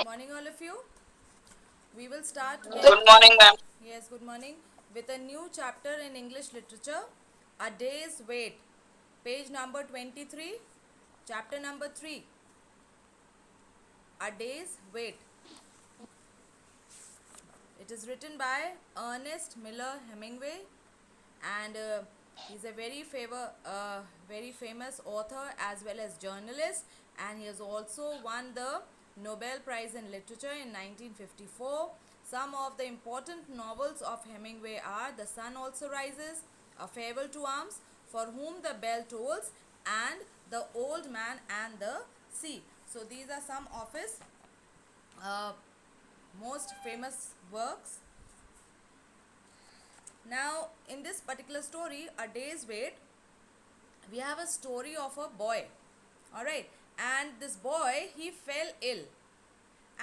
morning, all of you. We will start with Good morning, ma'am. yes, good morning, with a new chapter in English literature, A Day's Wait, page number 23, chapter number 3, A Day's Wait. It is written by Ernest Miller Hemingway, and he's a very famous author as well as journalist, and he has also won the Nobel Prize in Literature in 1954. Some of the important novels of Hemingway are The Sun Also Rises, A Farewell to Arms, For Whom the Bell Tolls, and The Old Man and the Sea. So these are some of his uh, most famous works. Now, in this particular story, A Day's Wait, we have a story of a boy. Alright, and this boy, he fell ill,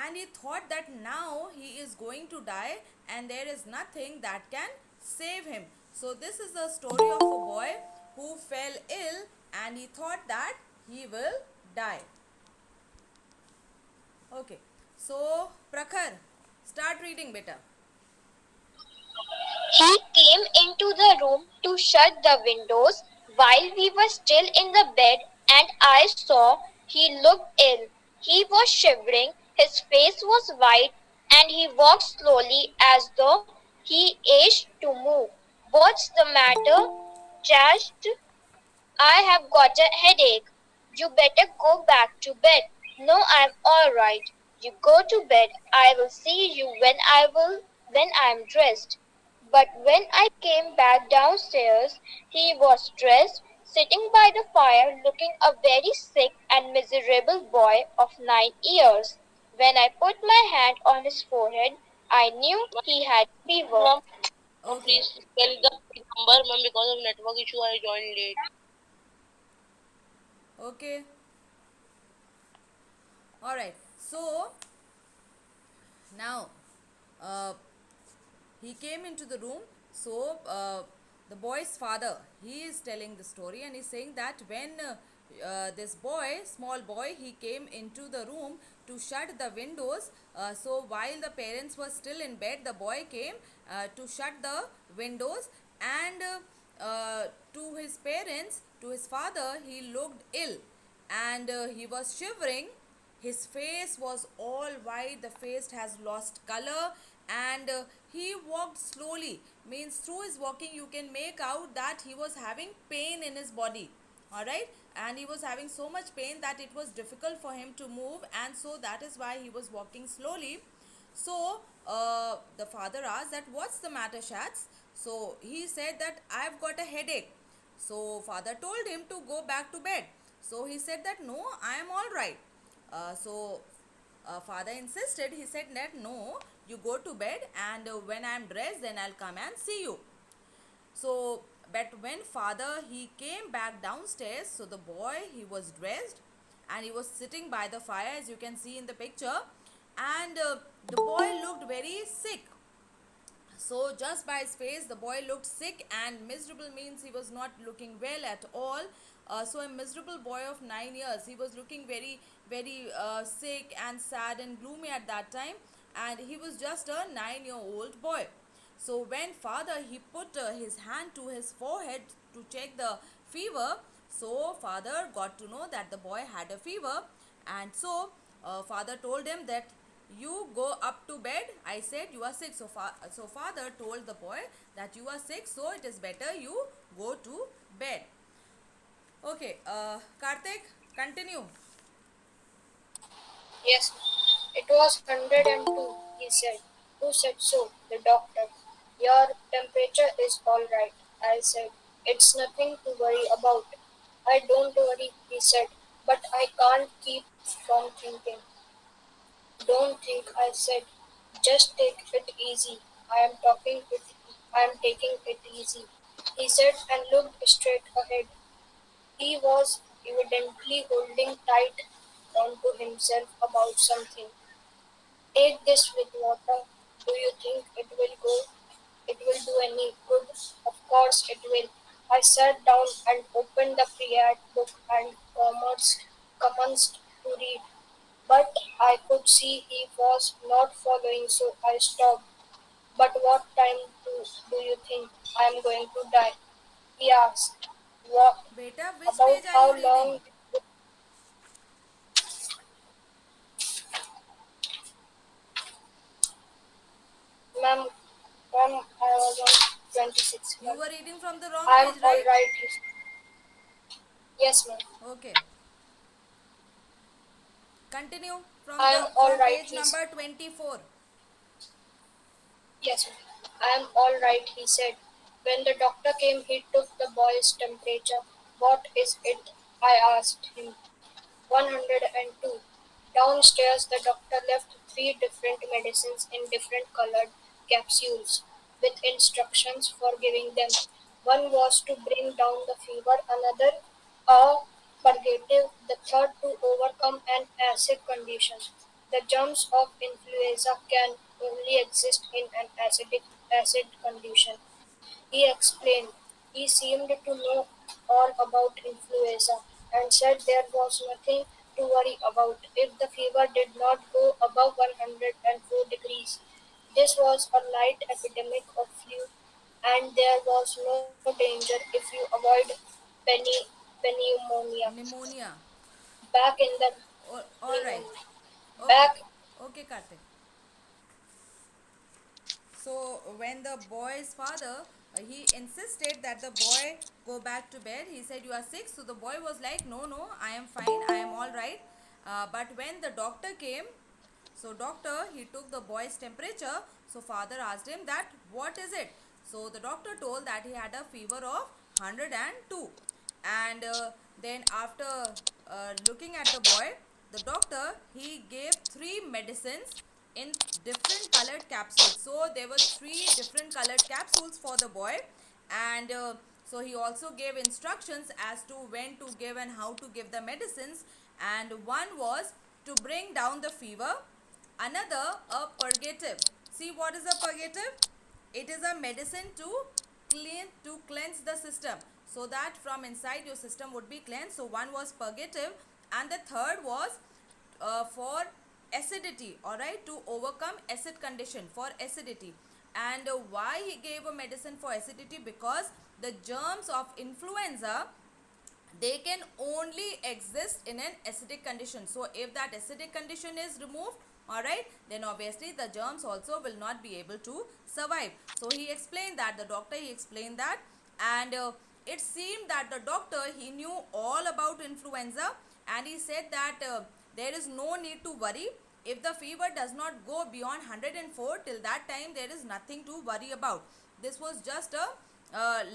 and he thought that now he is going to die and there is nothing that can save him. So, this is the story of a boy who fell ill and he thought that he will die. Okay, so Prakhar, start reading, beta. He came into the room to shut the windows while we were still in the bed, and I saw he looked ill. He was shivering, his face was white, and he walked slowly as though he ached to move. What's the matter? Chased. I have got a headache. You better go back to bed. No, I'm all right. You go to bed. I will see you when I'm dressed. But when I came back downstairs, he was dressed, sitting by the fire, looking a very sick and miserable boy of 9 years. When I put my hand on his forehead, I knew he had fever. Okay, Please spell the number, ma'am, because of network issue I joined late. okay, alright. So, now uh, he came into the room. So the boy's father, he is telling the story, and he's saying that when this boy, small boy, he came into the room to shut the windows. So while the parents were still in bed, the boy came to shut the windows, and to his parents, to his father, he looked ill, and he was shivering. His face was all white, the face has lost color, and he walked slowly. Means through his walking, you can make out that he was having pain in his body. Alright, and he was having so much pain that it was difficult for him to move, and so that is why he was walking slowly. So the father asked that, what's the matter, Shats? So he said that I've got a headache. So father told him to go back to bed. So he said that no, I am all right. So father insisted. He said that no, you go to bed, and when I am dressed, then I'll come and see you. So, but when father, he came back downstairs, so the boy, he was dressed, and he was sitting by the fire, as you can see in the picture, and the boy looked very sick. So just by his face, the boy looked sick and miserable, means he was not looking well at all. So a miserable boy of 9 years, he was looking very sick and sad and gloomy at that time, and he was just a 9-year-old boy. So when father, he put his hand to his forehead to check the fever, so father got to know that the boy had a fever, and so father told him that you go up to bed. I said you are sick. So father told the boy that you are sick, so it is better you go to bed. Okay, Karthik, continue. Yes, it was 102, he said. Who said so? The doctor. Your temperature is all right, I said. It's nothing to worry about. I don't worry, he said, but I can't keep from thinking. Don't think, I said. Just take it easy. I am taking it easy, he said and looked straight ahead. He was evidently holding tight onto himself about something. Take this with water. Do you think it will go? It will do any good? Of course it will. I sat down and opened the Priad book and commenced to read. But I could see he was not following, so I stopped. But what time do you think I am going to die? He asked. What Beta, which about page are you how reading? long, ma'am? Ma'am, I was on 26, You ma'am. were reading from the wrong I am page, all right? right. Yes, ma'am. Okay. Continue from I the am all from right. page number 24. Yes, ma'am. I am all right, he said. When the doctor came, he took the boy's temperature. What is it? I asked him. 102. Downstairs, the doctor left three different medicines in different colored capsules with instructions for giving them. One was to bring down the fever, another a purgative, the third to overcome an acid condition. The germs of influenza can only exist in an acid condition. He explained. He seemed to know all about influenza and said there was nothing to worry about if the fever did not go above 104 degrees. This was a light epidemic of flu, and there was no danger if you avoid pneu- pneumonia. Pneumonia. Back in the All right. pneumonia. Okay. Back, Okay, Karthik. So when the boy's father he insisted that the boy go back to bed, he said you are sick. So the boy was like, no, I am fine, I am all right. But when the doctor came, so doctor he took the boy's temperature. So father asked him that what is it. So the doctor told that he had a fever of 102. And then after looking at the boy, the doctor he gave three medicines in different colored capsules. So there were three different colored capsules for the boy. And so he also gave instructions as to when to give and how to give the medicines. And one was to bring down the fever, another a purgative. See what is a purgative? It is a medicine to cleanse the system, so that from inside your system would be cleansed. So one was purgative, and the third was for acidity, all right, to overcome acid condition for acidity. And why he gave a medicine for acidity? Because the germs of influenza, they can only exist in an acidic condition. So if that acidic condition is removed, all right, then obviously the germs also will not be able to survive. So he explained that, the doctor he explained that. And it seemed that the doctor he knew all about influenza. And he said that there is no need to worry. If the fever does not go beyond 104, till that time there is nothing to worry about. This was just a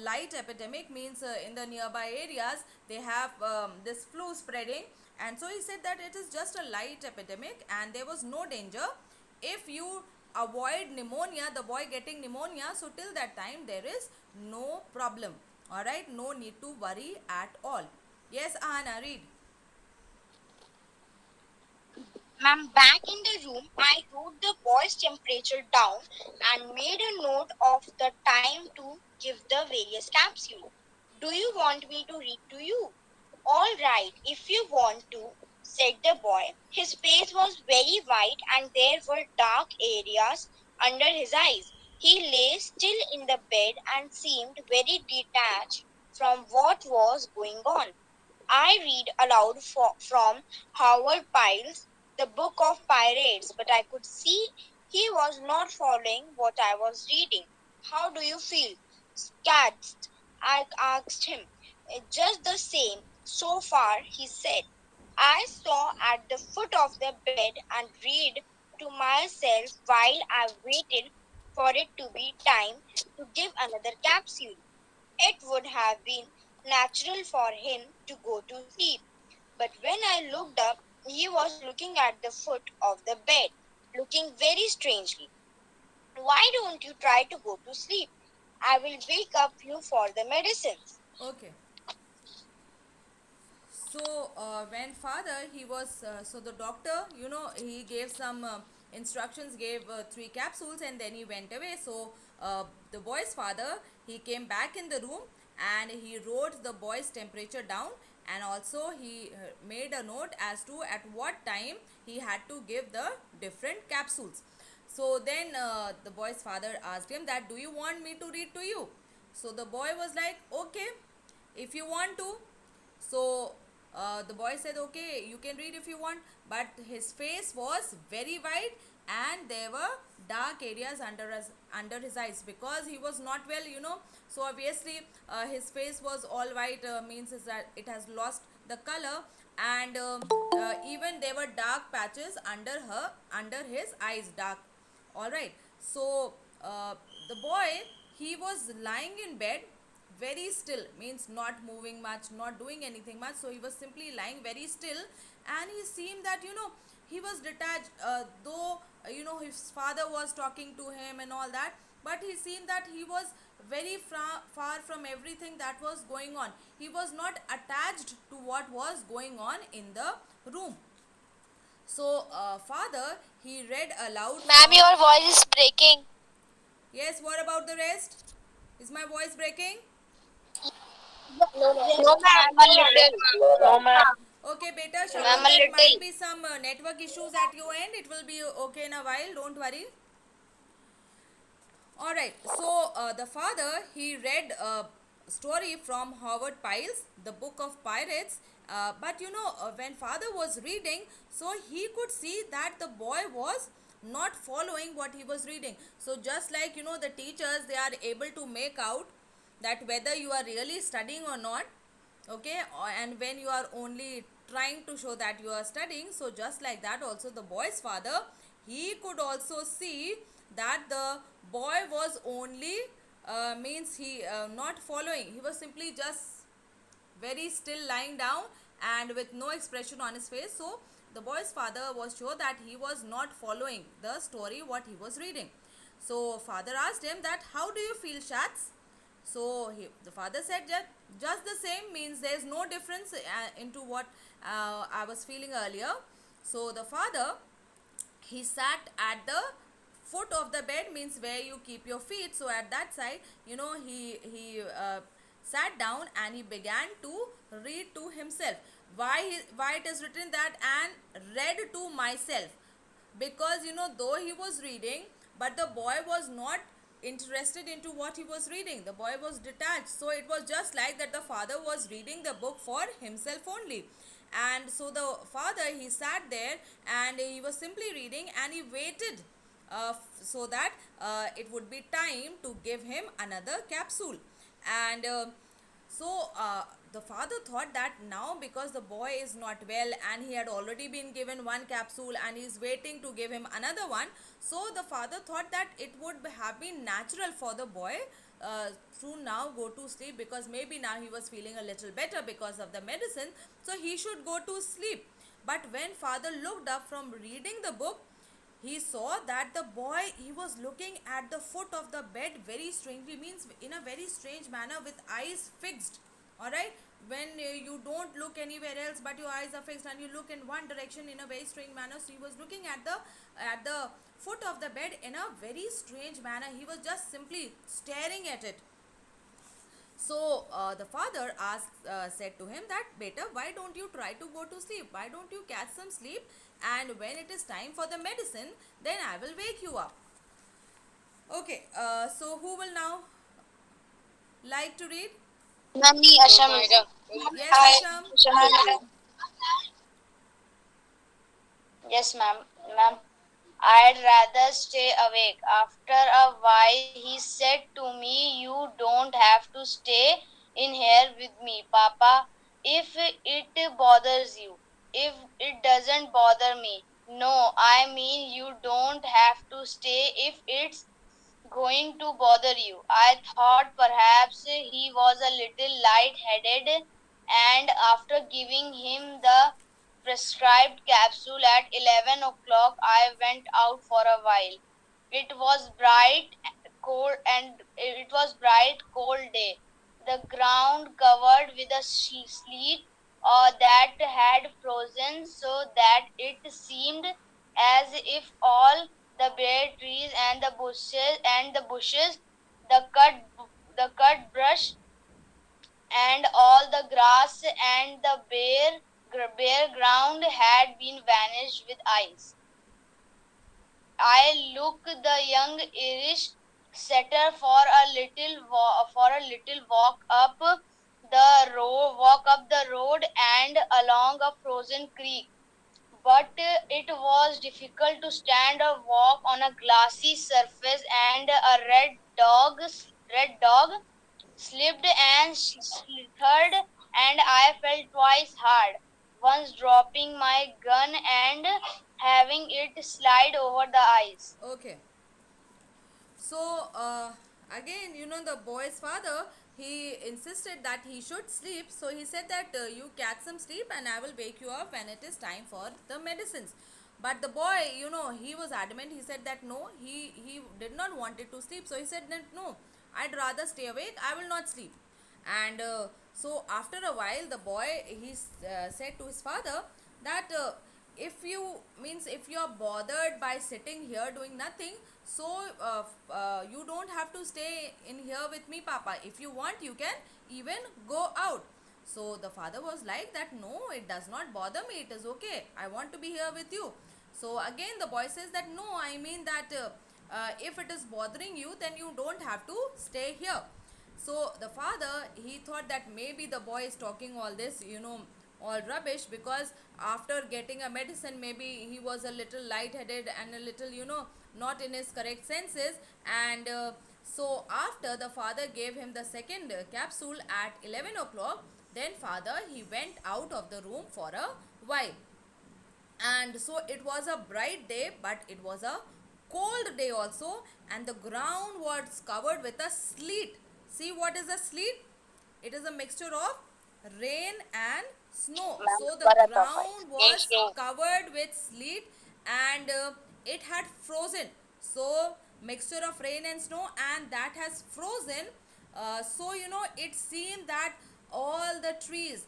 light epidemic, means in the nearby areas they have this flu spreading. And so he said that it is just a light epidemic and there was no danger if you avoid pneumonia, the boy getting pneumonia. So till that time there is no problem, all right, no need to worry at all. Yes, Ahana, read. Ma'am, back in the room, I wrote the boy's temperature down and made a note of the time to give the various capsules. Do you want me to read to you? All right, if you want to, said the boy. His face was very white and there were dark areas under his eyes. He lay still in the bed and seemed very detached from what was going on. I read aloud from Howard Pyle's The Book of Pirates, but I could see he was not following what I was reading. How do you feel, Skaggs? I asked him. Just the same, so far, he said. I saw at the foot of the bed and read to myself while I waited for it to be time to give another capsule. It would have been natural for him to go to sleep. But when I looked up, he was looking at the foot of the bed, looking very strangely. Why don't you try to go to sleep? I will wake up you for the medicines. Okay. So when father he was so the doctor, he gave some instructions, gave three capsules, and then he went away. So the boy's father he came back in the room and he wrote the boy's temperature down. and also he made a note as to at what time he had to give the different capsules. So then the boy's father asked him that, do you want me to read to you? So the boy was like, okay, if you want to. So the boy said, okay, you can read if you want, but his face was very white and there were dark areas under his eyes because he was not well, so obviously his face was all white, means is that it has lost the color, and even there were dark patches under his eyes, dark. All right. So the boy, he was lying in bed very still, means not moving much, not doing anything much. So he was simply lying very still, and he seemed that, he was detached, though his father was talking to him and all that, but he seemed that he was very far from everything that was going on. He was not attached to what was going on in the room. So father, he read aloud Ma'am, from. your voice is breaking. Yes, what about the rest? Is my voice breaking? No, ma'am. No, ma'am, a little. No, ma'am. Okay, beta, Ma'am, Shabam, a there might little. be some network issues at your end. It will be okay in a while, don't worry. Alright, so the father, he read a story from Howard Pyle's The Book of Pirates. But when father was reading, so he could see that the boy was not following what he was reading. So just like, the teachers, they are able to make out that whether you are really studying or not, okay, and when you are only trying to show that you are studying, so just like that also the boy's father, he could also see that the boy was only means he not following, he was simply just very still lying down and with no expression on his face. So the boy's father was sure that he was not following the story what he was reading. So father asked him that, how do you feel, Shats? So the father said that just the same, means there is no difference into what I was feeling earlier. So the father, he sat at the foot of the bed, means where you keep your feet. So at that side, he sat down and he began to read to himself. Why it is written that, and read to myself? Because though he was reading, but the boy was not interested into what he was reading. The boy was detached, so it was just like that the father was reading the book for himself only. And so the father, he sat there and he was simply reading, and he waited so that it would be time to give him another capsule. And so the father thought that now, because the boy is not well and he had already been given one capsule and he is waiting to give him another one, so the father thought that it would have been natural for the boy to now go to sleep, because maybe now he was feeling a little better because of the medicine, so he should go to sleep. But when father looked up from reading the book, he saw that the boy, he was looking at the foot of the bed very strangely, means in a very strange manner, with eyes fixed. All right, when you don't look anywhere else but your eyes are fixed and you look in one direction in a very strange manner, so he was looking at the foot of the bed in a very strange manner. He was just simply staring at it. So the father said to him that, beta, why don't you try to go to sleep? Why don't you catch some sleep? And when it is time for the medicine, then I will wake you up. Okay, so who will now like to read? Ma'am, Asham. Yes, Hi. Asham. Hi. Yes, ma'am. Ma'am, I'd rather stay awake. After a while, he said to me, you don't have to stay in here with me, Papa, if it bothers you. If it doesn't bother me. No, I mean, you don't have to stay if it's going to bother you. I thought perhaps he was a little light-headed, and after giving him the prescribed capsule at 11 o'clock, I went out for a while. It was bright, cold day. The ground covered with a sleet that had frozen so that it seemed as if all the bare trees and the bushes, the cut brush and all the grass and the bare ground had been vanished with ice. I look the young Irish setter for a little walk up the road and along a frozen creek. But it was difficult to stand or walk on a glassy surface, and a red dog slipped and slithered, and I fell twice hard, once dropping my gun and having it slide over the ice. Okay. So again, the boy's father, he insisted that he should sleep. So he said that you catch some sleep and I will wake you up when it is time for the medicines. But the boy, he was adamant. He said that no, he did not wanted to sleep. So he said that no, I'd rather stay awake. I will not sleep. And so after a while, the boy, he said to his father that if you are bothered by sitting here doing nothing, so you don't have to stay in here with me, papa. If you want, you can even go out. So the father was like that, no, it does not bother me, it is okay, I want to be here with you. So again the boy says that no, I mean that if it is bothering you, then you don't have to stay here. So the father, he thought that maybe the boy is talking all this, all rubbish, because after getting a medicine, maybe he was a little lightheaded and a little, not in his correct senses. And so after the father gave him the second capsule at 11 o'clock, then father, he went out of the room for a while. And so it was a bright day, but it was a cold day also, and the ground was covered with a sleet. See what is a sleet? It is a mixture of rain and snow. So the ground was covered with sleet, and it had frozen. So mixture of rain and snow, and that has frozen. So it seemed that all the trees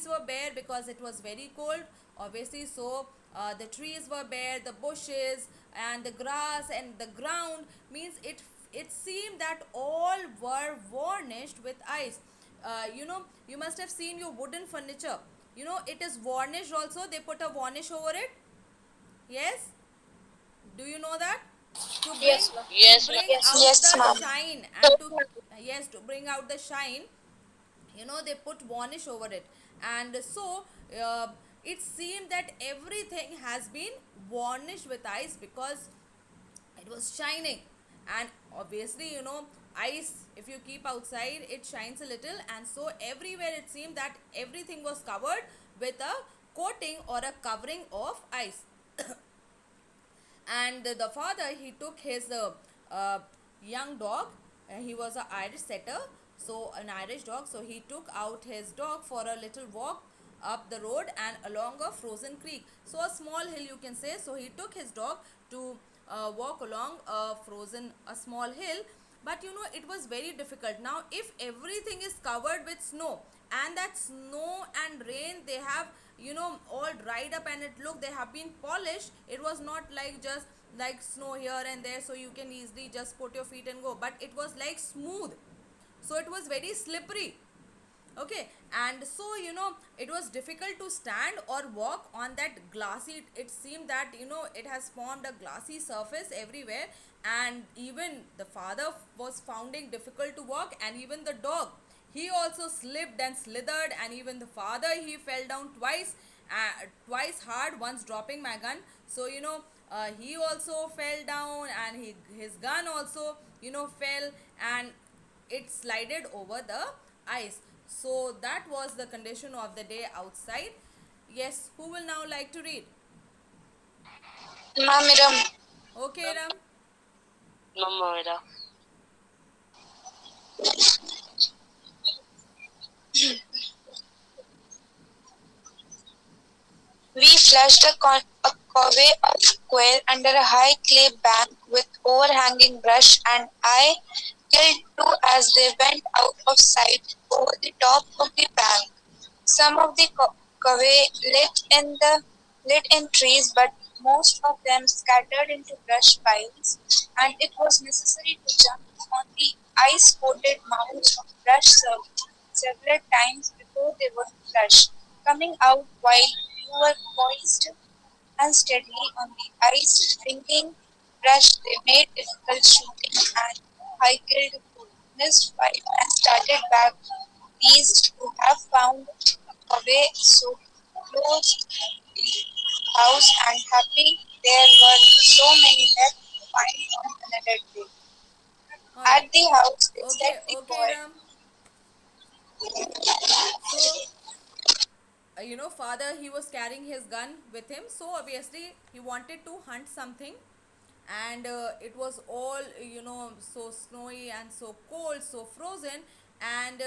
were bare because it was very cold, obviously. So the trees were bare, the bushes and the grass and the ground, means it seemed that all were varnished with ice. You must have seen your wooden furniture, it is varnished also, they put a varnish over it. Yes, do you know that? To bring, Yes, ma'am. Yes, to ma'am. bring out Yes, the ma'am. shine, and to yes, to bring out the shine, they put varnish over it. And so uh, it seemed that everything has been varnished with ice because it was shining. And obviously, ice, if you keep outside, it shines a little, and so everywhere it seemed that everything was covered with a coating or a covering of ice. And the father, he took his young dog, he was an Irish setter, so an Irish dog. So he took out his dog for a little walk up the road and along a frozen creek, so a small hill, you can say. So he took his dog to walk along a small hill. But it was very difficult. Now if everything is covered with snow, and that snow and rain, they have all dried up, and it look, they have been polished. It was not like just like snow here and there, so you can easily just put your feet and go, but it was like smooth, so it was very slippery. Okay. And so it was difficult to stand or walk on that glassy, it seemed that it has formed a glassy surface everywhere. And even the father was finding difficult to walk, and even the dog, he also slipped and slithered, and even the father, he fell down twice hard, once dropping my gun. So he also fell down, and his gun also fell, and it slided over the ice. So that was the condition of the day outside. Yes, who will now like to read? Ma'am, Iram. Okay, Ram. Mama, We flushed a covey of quail under a high clay bank with overhanging brush, and I killed two as they went out of sight over the top of the bank. Some of the covey lit in trees, but most of them scattered into brush piles, and it was necessary to jump on the ice-coated mounds of brush several times before they would flush, coming out while you were poised unsteadily on the ice, drinking brush they made difficult shooting and high-killed too. Missed five and started back, pleased to have found a way so close to the house and happy there were so many left to find on another day. All right. At the house, they Okay, set the okay, boy. Ram. So, father, he was carrying his gun with him, so obviously he wanted to hunt something, and it was all, so snowy and so cold, so frozen, and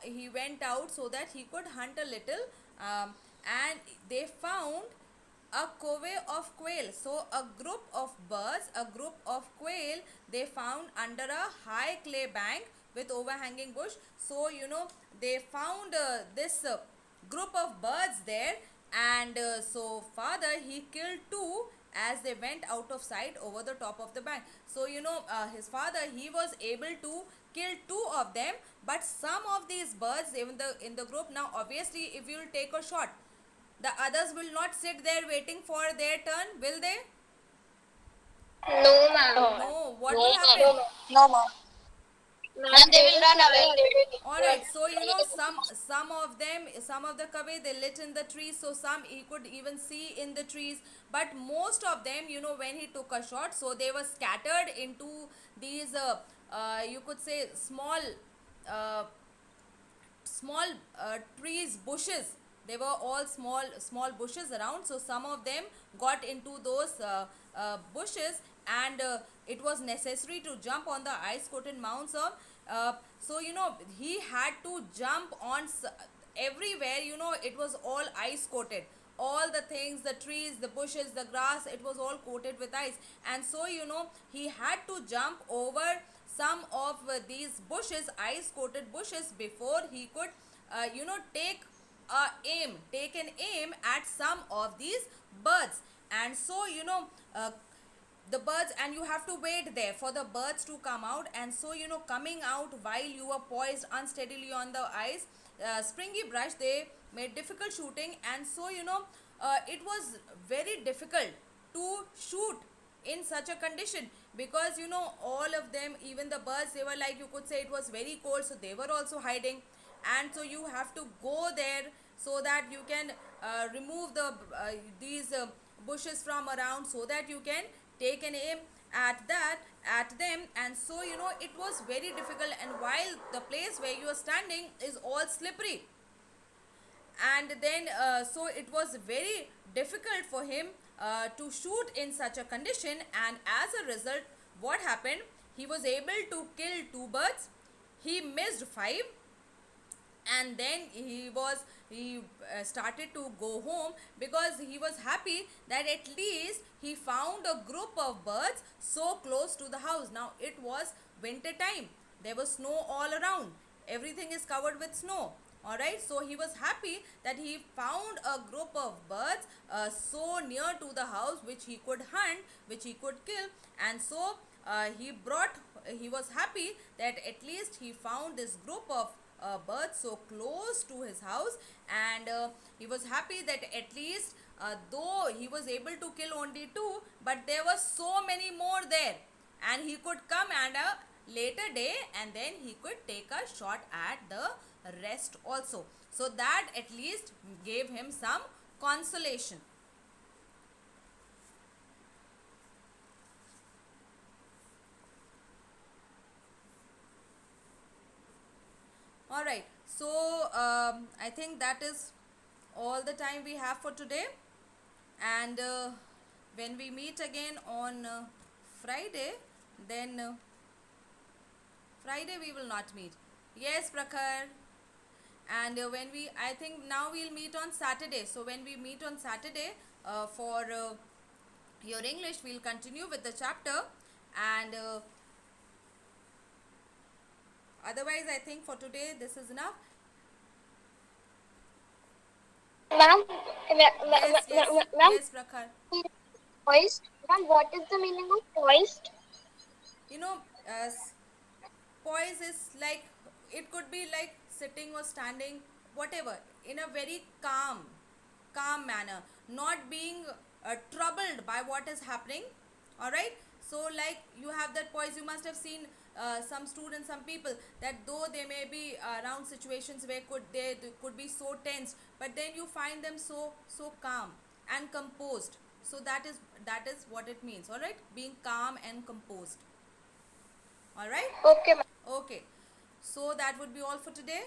he went out so that he could hunt a little, and they found a covey of quail. So a group of birds, a group of quail, they found under a high clay bank with overhanging bush. So they found this group of birds there, and so father, he killed two as they went out of sight over the top of the bank. So his father, he was able to kill two of them, but some of these birds, even in the group, now obviously if you will take a shot, the others will not sit there waiting for their turn, will they? No, ma'am. No. What will No, ma'am. happen? No, ma'am. And they will run away. All right, so some of them, some of the covey, they lit in the trees, so some he could even see in the trees, but most of them, when he took a shot, so they were scattered into these you could say uh, small trees, bushes. They were all small bushes around, so some of them got into those bushes, and it was necessary to jump on the ice coated mounds of so he had to jump on everywhere. It was all ice coated, all the things, the trees, the bushes, the grass, it was all coated with ice, and so he had to jump over some of these bushes, ice coated bushes, before he could take an aim at some of these birds. And so the birds, and you have to wait there for the birds to come out, and so coming out while you are poised unsteadily on the ice, springy brush, they made difficult shooting, and so it was very difficult to shoot in such a condition, because all of them, even the birds, they were like, you could say, it was very cold, so they were also hiding, and so you have to go there so that you can remove these bushes from around, so that you can take an aim at them. And so it was very difficult, and while the place where you are standing is all slippery, and then so it was very difficult for him to shoot in such a condition, and as a result, what happened, he was able to kill two birds, he missed five, and then he started to go home, because he was happy that at least he found a group of birds so close to the house. Now it was winter time, there was snow all around, everything is covered with snow. All right, so he was happy that he found a group of birds so near to the house, which he could hunt, which he could kill, and so he was happy that at least he found this group of birds so close to his house, and he was happy that at least though he was able to kill only two, but there were so many more there, and he could come at a later day, and then he could take a shot at the rest also. So that at least gave him some consolation. All right, so I think that is all the time we have for today, and when we meet again on Friday, then Friday we will not meet. Yes, Prakhar. And when we, I think now we'll meet on Saturday. So when we meet on Saturday for your English, we'll continue with the chapter, and otherwise, I think for today this is enough. Ma'am, Yes, yes, ma'am, yes, Prakhar. poised. Ma'am, what is the meaning of poised? You know, poise is like it could be like sitting or standing, whatever, in a very calm manner, not being troubled by what is happening. All right. So like you have that poise, you must have seen some students, some people, that though they may be around situations where they could be so tense, but then you find them so calm and composed. So that is what it means. All right, being calm and composed. All right. Okay, ma'am. Okay, so that would be all for today.